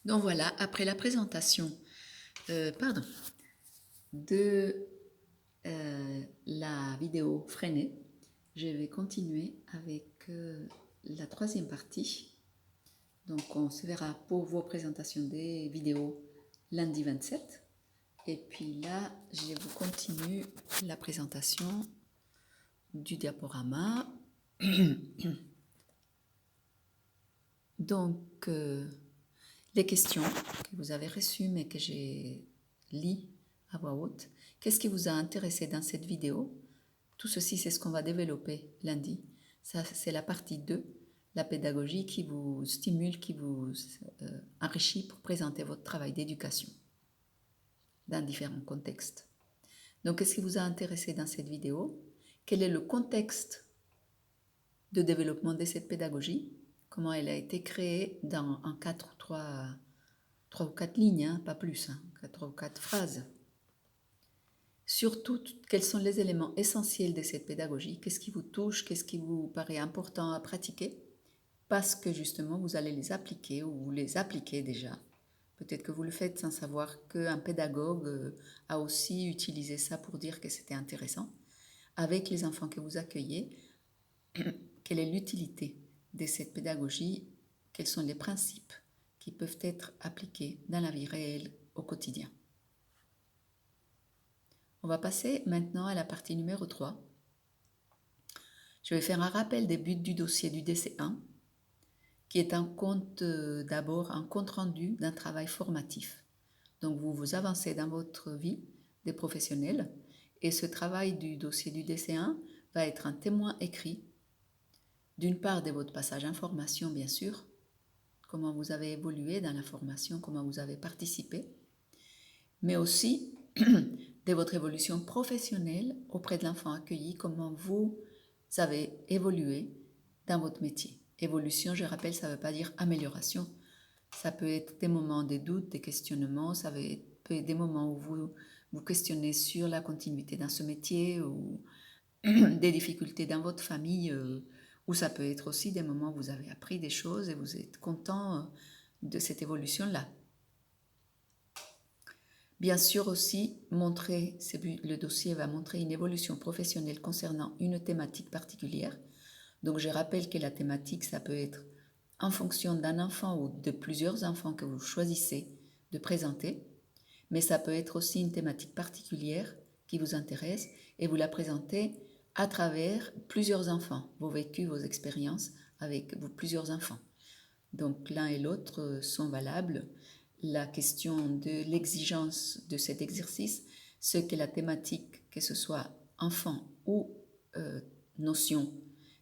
Donc voilà, après la présentation de la vidéo freinée, je vais continuer avec la troisième partie. Donc on se verra pour vos présentations des vidéos lundi 27. Et puis là, je vous continue la présentation du diaporama. Donc, les questions que vous avez reçues mais que j'ai lues à voix haute. Qu'est-ce qui vous a intéressé dans cette vidéo? Tout ceci, c'est ce qu'on va développer lundi. Ça, c'est la partie 2, la pédagogie qui vous stimule, qui vous enrichit pour présenter votre travail d'éducation dans différents contextes. Donc, qu'est-ce qui vous a intéressé dans cette vidéo? Quel est le contexte de développement de cette pédagogie? Comment elle a été créée en 3 ou 4 lignes, hein, pas plus, 3 ou 4 phrases. Surtout, quels sont les éléments essentiels de cette pédagogie? Qu'est-ce qui vous touche? Qu'est-ce qui vous paraît important à pratiquer? Parce que justement, vous allez les appliquer ou vous les appliquez déjà. Peut-être que vous le faites sans savoir qu'un pédagogue a aussi utilisé ça pour dire que c'était intéressant. Avec les enfants que vous accueillez, quelle est l'utilité de cette pédagogie? Quels sont les principes qui peuvent être appliqués dans la vie réelle au quotidien? On va passer maintenant à la partie numéro 3. Je vais faire un rappel des buts du dossier du DC1, qui est d'abord un compte rendu d'un travail formatif. Donc vous vous avancez dans votre vie des professionnels et ce travail du dossier du DC1 va être un témoin écrit, d'une part de votre passage en formation bien sûr, comment vous avez évolué dans la formation, comment vous avez participé, mais aussi de votre évolution professionnelle auprès de l'enfant accueilli, comment vous avez évolué dans votre métier. Évolution, je rappelle, ça ne veut pas dire amélioration. Ça peut être des moments de doute, des questionnements, ça peut être des moments où vous vous questionnez sur la continuité dans ce métier ou des difficultés dans votre famille, ou ça peut être aussi des moments où vous avez appris des choses et vous êtes content de cette évolution-là. Bien sûr aussi, le dossier va montrer une évolution professionnelle concernant une thématique particulière. Donc je rappelle que la thématique, ça peut être en fonction d'un enfant ou de plusieurs enfants que vous choisissez de présenter, mais ça peut être aussi une thématique particulière qui vous intéresse et vous la présentez à travers plusieurs enfants, vos vécus, vos expériences avec plusieurs enfants. Donc l'un et l'autre sont valables. La question de l'exigence de cet exercice, c'est que la thématique, que ce soit enfant ou notion,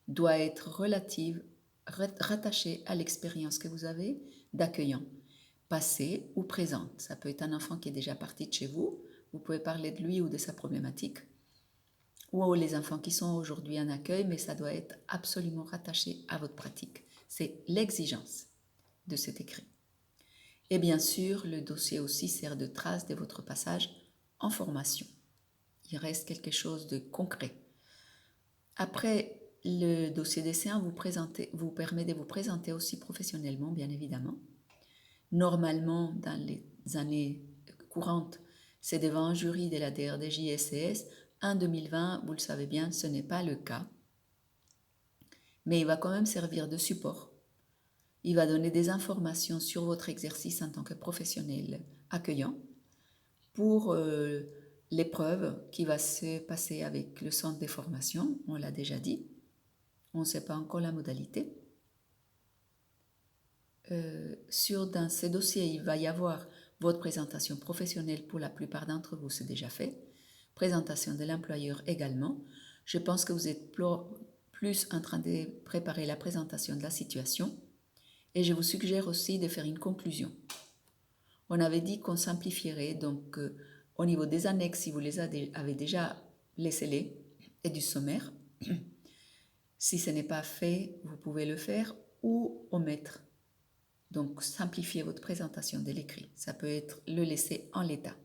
doit être relative, rattachée à l'expérience que vous avez d'accueillant, passée ou présente. Ça peut être un enfant qui est déjà parti de chez vous, vous pouvez parler de lui ou de sa problématique, ou les enfants qui sont aujourd'hui en accueil, mais ça doit être absolument rattaché à votre pratique. C'est l'exigence de cet écrit. Et bien sûr, le dossier aussi sert de trace de votre passage en formation. Il reste quelque chose de concret. Après, le dossier d'essai vous permet de vous présenter aussi professionnellement, bien évidemment. Normalement, dans les années courantes, c'est devant un jury de la DRDJ-SCS. En 2020, vous le savez bien, ce n'est pas le cas. Mais il va quand même servir de support. Il va donner des informations sur votre exercice en tant que professionnel accueillant pour l'épreuve qui va se passer avec le centre des formations, on l'a déjà dit. On ne sait pas encore la modalité. Dans ces dossiers, il va y avoir votre présentation professionnelle pour la plupart d'entre vous, c'est déjà fait. Présentation de l'employeur également. Je pense que vous êtes plus en train de préparer la présentation de la situation. Et je vous suggère aussi de faire une conclusion. On avait dit qu'on simplifierait, donc au niveau des annexes, si vous les avez déjà, laissez-les, et du sommaire. Si ce n'est pas fait, vous pouvez le faire ou omettre. Donc simplifiez votre présentation de l'écrit. Ça peut être le laisser en l'état.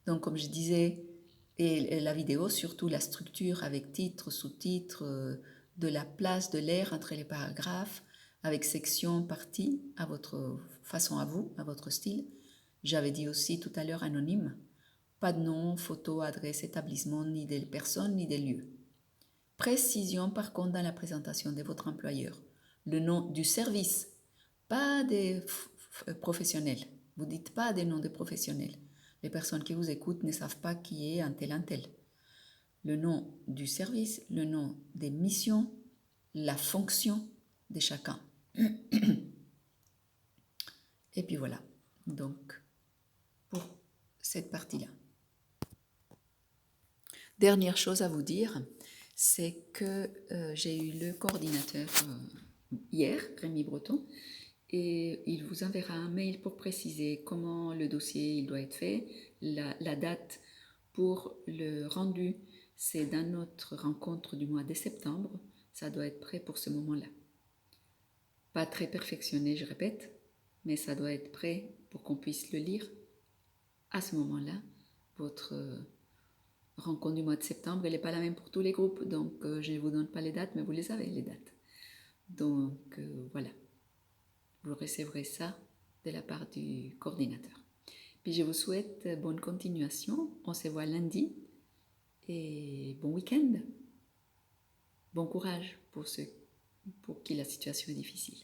Donc comme je disais, et la vidéo, surtout la structure avec titre, sous-titre, de la place, de l'air entre les paragraphes, avec section, partie, à votre façon à vous, à votre style. J'avais dit aussi tout à l'heure anonyme. Pas de nom, photo, adresse, établissement, ni des personnes, ni des lieux. Précision par contre dans la présentation de votre employeur. Le nom du service, pas des professionnels. Vous ne dites pas des noms de professionnels. Les personnes qui vous écoutent ne savent pas qui est un tel. Le nom du service, le nom des missions, la fonction de chacun. Et puis voilà, donc pour cette partie-là. Dernière chose à vous dire, c'est que j'ai eu le coordinateur hier, Rémi Breton, et il vous enverra un mail pour préciser comment le dossier il doit être fait, la date pour le rendu, c'est dans notre rencontre du mois de septembre, ça doit être prêt pour ce moment-là. Pas très perfectionné, je répète, mais ça doit être prêt pour qu'on puisse le lire à ce moment-là. Votre rencontre du mois de septembre, elle n'est pas la même pour tous les groupes, donc je ne vous donne pas les dates, mais vous les avez, les dates. Donc voilà, vous recevrez ça de la part du coordinateur. Puis je vous souhaite bonne continuation, on se voit lundi, et bon week-end. Bon courage pour ceux pour qui la situation est difficile.